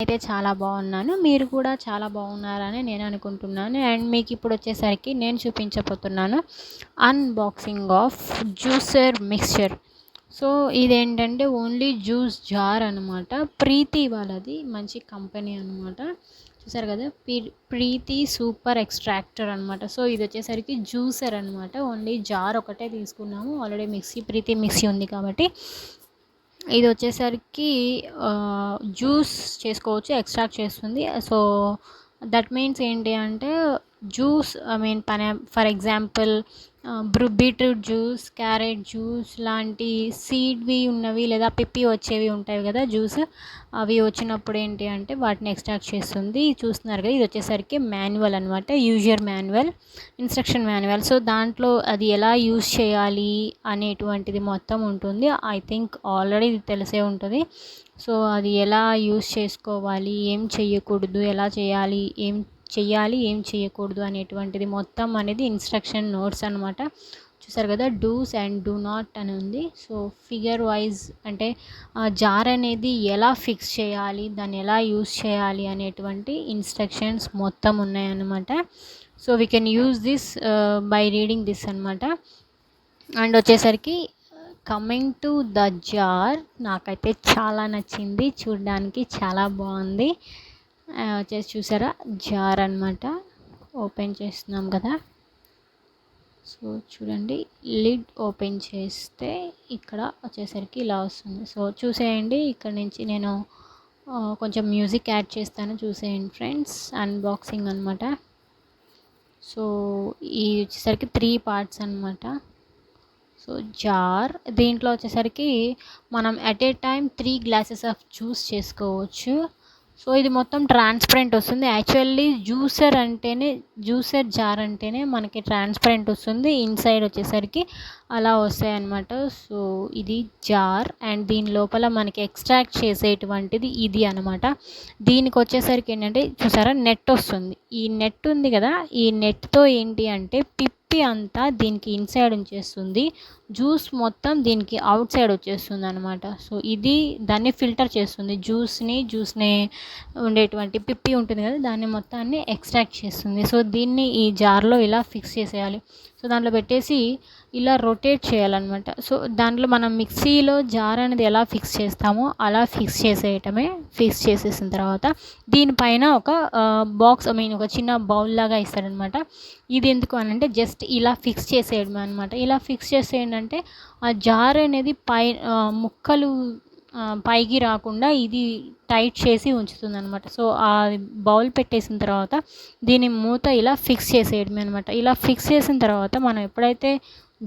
అయితే చాలా బాగున్నాను. మీరు కూడా చాలా బాగున్నారని నేను అనుకుంటున్నాను. అండ్ మీకు ఇప్పుడు వచ్చేసరికి నేను చూపించబోతున్నాను unboxing of juicer mixture. So ఇదేంటంటే ఓన్లీ జ్యూస్ జార్ అనమాట. ప్రీతి వాళ్ళది మంచి కంపెనీ అనమాట. చూసారు కదా, ప్రీతి సూపర్ ఎక్స్ట్రాక్టర్ అనమాట. సో ఇది వచ్చేసరికి జ్యూసర్ అనమాట. ఓన్లీ జార్ ఒకటే తీసుకున్నాము. ఆల్రెడీ ప్రీతి మిక్సీ ఉంది కాబట్టి. ఇది వచ్చేసరికి జ్యూస్ చేసుకోవచ్చు, ఎక్స్ట్రాక్ట్ చేస్తుంది. సో దట్ మీన్స్ ఏంటి అంటే juice, for example beetroot juice, carrot juice లాంటి సీడ్వి ఉన్నవి లేదా పిప్పి వచ్చేవి ఉంటాయి కదా జ్యూస్, అవి వచ్చినప్పుడు ఏంటి అంటే వాటిని ఎక్స్ట్రాక్ట్ చేస్తుంది. చూస్తున్నారు కదా, ఇది వచ్చేసరికి మాన్యువల్ అనమాట, user manual, instruction manual. So దాంట్లో అది ఎలా యూజ్ చేయాలి అనేటువంటిది మొత్తం ఉంటుంది. ఐ థింక్ ఆల్రెడీ ఇది తెలిసే ఉంటుంది. సో అది ఎలా యూజ్ చేసుకోవాలి, ఏం చెయ్యకూడదు, ఎలా చేయాలి, ఏం చేయకూడదు అనేటువంటిది మొత్తం అనేది ఇన్స్ట్రక్షన్ నోట్స్ అనమాట. చూసారు కదా, డూస్ అండ్ డూ నాట్ అని ఉంది. సో ఫిగర్ వైజ్ అంటే జార్ అనేది ఎలా ఫిక్స్ చేయాలి, దాన్ని ఎలా యూజ్ చేయాలి అనేటువంటి ఇన్స్ట్రక్షన్స్ మొత్తం ఉన్నాయన్నమాట. So we can use this by reading this అనమాట. అండ్ వచ్చేసరికి కమింగ్ టు ద జార్, నాకైతే చాలా నచ్చింది, చూడడానికి చాలా బాగుంది. వచ్చేసి చూసారా, జార్ అనమాట. ఓపెన్ చేస్తున్నాం కదా, సో చూడండి, లిడ్ ఓపెన్ చేస్తే ఇక్కడ వచ్చేసరికి ఇలా వస్తుంది. సో చూసేయండి, ఇక్కడ నుంచి నేను కొంచెం మ్యూజిక్ యాడ్ చేస్తాను, చూసేయండి ఫ్రెండ్స్. అన్బాక్సింగ్ అనమాట. సో ఈ వచ్చేసరికి 3 పార్ట్స్ అనమాట. సో జార్, దీంట్లో వచ్చేసరికి మనం at a time 3 glasses of juice చేసుకోవచ్చు. సో ఇది మొత్తం ట్రాన్స్పరెంట్ వస్తుంది. యాక్చువల్లీ జ్యూసర్ జార్ అంటేనే మనకి ట్రాన్స్పరెంట్ వస్తుంది, ఇన్సైడ్ వచ్చేసరికి అలా వస్తాయి అన్నమాట. సో ఇది జార్ అండ్ దీని లోపల మనకి ఎక్స్ట్రాక్ట్ చేసేటువంటిది ఇది అనమాట. దీనికి వచ్చేసరికి ఏంటంటే చూసారా, నెట్ వస్తుంది. ఈ నెట్ ఉంది కదా, ఈ నెట్తో ఏంటి అంటే పిప్పి అంతా దీనికి ఇన్సైడ్ ఉంచేస్తుంది, జ్యూస్ మొత్తం దీనికి అవుట్ సైడ్ వచ్చేస్తుంది అనమాట. సో ఇది దాన్ని ఫిల్టర్ చేస్తుంది, జ్యూస్ని ఉండేటువంటి పిప్పి ఉంటుంది కదా, దాన్ని మొత్తాన్ని ఎక్స్ట్రాక్ట్ చేస్తుంది. సో దీన్ని ఈ జార్లో ఇలా ఫిక్స్ చేసేయాలి. సో దాంట్లో పెట్టేసి ఇలా రొటేట్ చేయాలన్నమాట. సో దాంట్లో మనం మిక్సీలో జార్ అనేది ఎలా ఫిక్స్ చేస్తామో అలా ఫిక్స్ చేసేసిన తర్వాత దీనిపైన ఒక బాక్స్, ఒక చిన్న బౌల్ లాగా ఇస్తారనమాట. ఇది ఎందుకు అని అంటే జస్ట్ ఇలా ఫిక్స్ చేసేయడం అనమాట. ఇలా ఫిక్స్ చేసేయండి, ఆ జార్ అనేది ముక్కలు పైకి రాకుండా ఇది టైట్ చేసి ఉంచుతుంది అనమాట. సో ఆ బౌల్ పెట్టేసిన తర్వాత దీని మూత ఇలా ఫిక్స్ చేసేయడమే అనమాట. ఇలా ఫిక్స్ చేసిన తర్వాత మనం ఎప్పుడైతే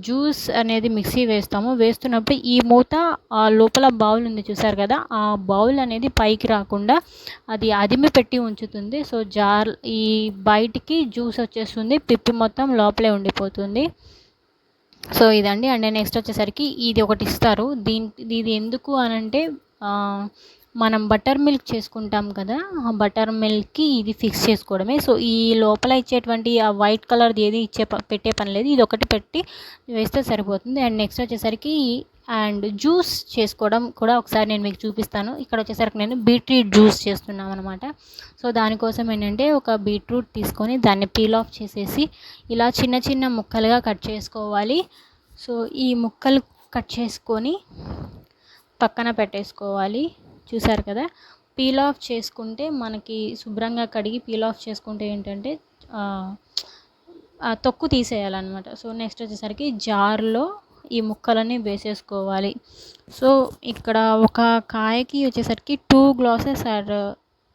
జ్యూస్ అనేది మిక్సీ వేస్తున్నప్పుడు ఈ మూత ఆ లోపల బౌల్ ఉంది చూసారు కదా, ఆ బౌల్ అనేది పైకి రాకుండా అది అదిమి పెట్టి ఉంచుతుంది. సో జార్ ఈ బయటికి జ్యూస్ వచ్చేస్తుంది, పిప్పి మొత్తం లోపలే ఉండిపోతుంది. సో ఇదండి. అండ్ నెక్స్ట్ వచ్చేసరికి ఇది ఒకటి ఇస్తారు. ఇది ఎందుకు అనంటే మనం బటర్ మిల్క్ చేసుకుంటాం కదా, ఆ బటర్ మిల్క్కి ఇది ఫిక్స్ చేసుకోవడమే. సో ఈ లోపల ఇచ్చేటువంటి ఆ వైట్ కలర్ది ఏది పెట్టే పని లేదు, ఇది ఒకటి పెట్టి వేస్తే సరిపోతుంది. అండ్ నెక్స్ట్ వచ్చేసరికి అండ్ జ్యూస్ చేసుకోవడం కూడా ఒకసారి నేను మీకు చూపిస్తాను. ఇక్కడ వచ్చేసరికి నేను బీట్రూట్ జ్యూస్ చేస్తున్నాను అనమాట. సో దానికోసం ఏంటంటే ఒక బీట్రూట్ తీసుకొని దాన్ని పీల్ ఆఫ్ చేసేసి ఇలా చిన్న చిన్న ముక్కలుగా కట్ చేసుకోవాలి. సో ఈ ముక్కలు కట్ చేసుకొని పక్కన పెట్టేసుకోవాలి. చూసారు కదా, పీల్ ఆఫ్ చేసుకుంటే మనకి శుభ్రంగా కడిగి పీల్ ఆఫ్ చేసుకుంటే ఏంటంటే తొక్కు తీసేయాలన్నమాట. సో నెక్స్ట్ వచ్చేసరికి జార్లో ఈ ముక్కలన్నీ వేసేసుకోవాలి. సో ఇక్కడ ఒక కాయకి వచ్చేసరికి 2 గ్లాసెస్ ఆర్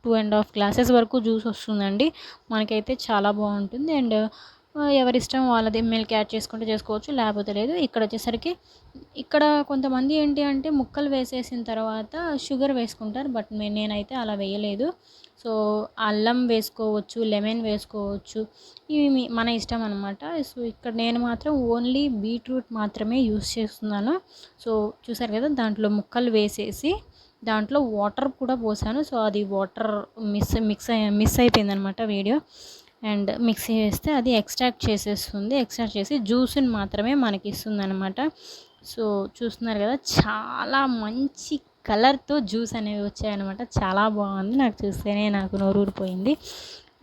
2.5 గ్లాసెస్ వరకు జ్యూస్ వస్తుందండి. మనకైతే చాలా బాగుంటుంది. అండ్ ఎవరిష్టం వాళ్ళది, మిల్క్ యాడ్ చేసుకుంటే చేసుకోవచ్చు, లేకపోతే లేదు. ఇక్కడ వచ్చేసరికి ఇక్కడ కొంతమంది ఏంటి అంటే ముక్కలు వేసేసిన తర్వాత షుగర్ వేసుకుంటారు, బట్ నేనైతే అలా వేయలేదు. సో అల్లం వేసుకోవచ్చు, లెమన్ వేసుకోవచ్చు, ఇవి మన ఇష్టం అనమాట. సో ఇక్కడ నేను మాత్రం ఓన్లీ బీట్రూట్ మాత్రమే యూస్ చేస్తున్నాను. సో చూసారు కదా, దాంట్లో ముక్కలు వేసేసి దాంట్లో వాటర్ కూడా పోసాను. సో అది వాటర్ మిస్ అయిపోయింది అనమాట వీడియో. అండ్ మిక్సీ వేస్తే అది ఎక్స్ట్రాక్ట్ చేసి జ్యూస్ని మాత్రమే మనకి ఇస్తుంది అనమాట. సో చూస్తున్నారు కదా, చాలా మంచి కలర్తో జ్యూస్ అనేవి వచ్చాయన్నమాట. చాలా బాగుంది, నాకు చూస్తేనే నాకు నోరూరిపోయింది.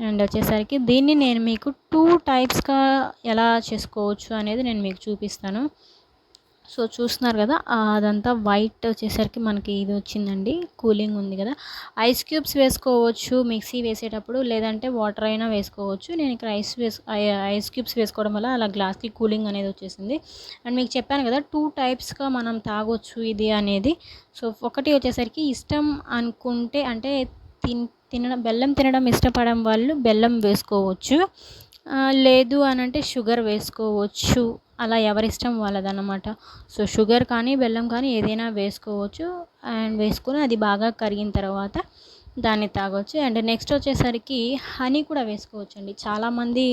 అండ్ వచ్చేసరికి దీన్ని నేను మీకు 2 టైప్స్గా ఎలా చేసుకోవచ్చు అనేది నేను మీకు చూపిస్తాను. సో చూస్తున్నారు కదా, అదంతా వైట్ వచ్చేసరికి మనకి ఇది వచ్చిందండి, కూలింగ్ ఉంది కదా. ఐస్ క్యూబ్స్ వేసుకోవచ్చు మిక్సీ వేసేటప్పుడు, లేదంటే వాటర్ అయినా వేసుకోవచ్చు. నేను ఇక్కడ ఐస్ క్యూబ్స్ వేసుకోవడం వల్ల అలా గ్లాస్కి కూలింగ్ అనేది వచ్చేసింది. అండ్ మీకు చెప్పాను కదా 2 టైప్స్గా మనం తాగొచ్చు ఇది అనేది. సో ఒకటి వచ్చేసరికి ఇష్టం అనుకుంటే, అంటే బెల్లం తినడం ఇష్టపడడం వాళ్ళు బెల్లం వేసుకోవచ్చు, లేదు అని అంటే షుగర్ వేసుకోవచ్చు. అలా ఎవరిష్టం వాళ్ళదన్నమాట. సో షుగర్ కానీ బెల్లం కానీ ఏదైనా వేసుకోవచ్చు. అండ్ వేసుకొని అది బాగా కరిగిన తర్వాత దాన్ని తాగొచ్చు. అండ్ నెక్స్ట్ వచ్చేసరికి హనీ కూడా వేసుకోవచ్చు అండి. చాలామంది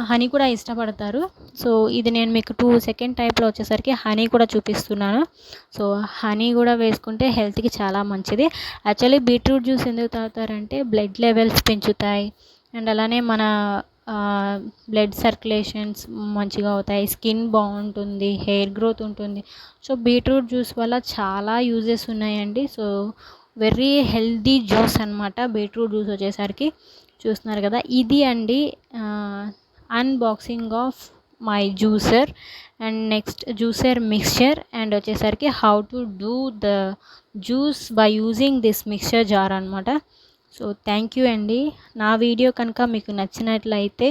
హనీ కూడా ఇష్టపడతారు. సో ఇది నేను మీకు సెకండ్ టైప్లో వచ్చేసరికి హనీ కూడా చూపిస్తున్నాను. సో హనీ కూడా వేసుకుంటే హెల్త్కి చాలా మంచిది. యాక్చువల్లీ బీట్రూట్ జ్యూస్ ఎందుకు తాగుతారంటే బ్లడ్ లెవెల్స్ పెంచుతాయి, అండ్ అలానే మన బ్లడ్ సర్క్యులేషన్స్ మంచిగా అవుతాయి, స్కిన్ బాగుంటుంది, హెయిర్ గ్రోత్ ఉంటుంది. సో బీట్రూట్ జ్యూస్ వల్ల చాలా యూజెస్ ఉన్నాయండి. సో వెరీ హెల్దీ జ్యూస్ అనమాట బీట్రూట్ జ్యూస్ వచ్చేసరికి. చూస్తున్నారు కదా, ఇది అండి unboxing of my juicer and next juicer mixture. And వచ్చేసరికి how to do the juice by using this mixture jar అనమాట. సో థ్యాంక్ యూ అండి. నా వీడియో కనుక మీకు నచ్చినట్లయితే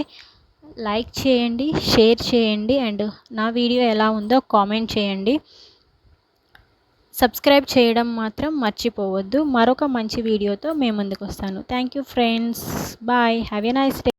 లైక్ చేయండి, షేర్ చేయండి, అండ్ నా వీడియో ఎలా ఉందో కామెంట్ చేయండి. సబ్స్క్రైబ్ చేయడం మాత్రం మర్చిపోవద్దు. మరొక మంచి వీడియోతో మేము ముందుకు వస్తాను. Thank you friends, bye, have a nice day.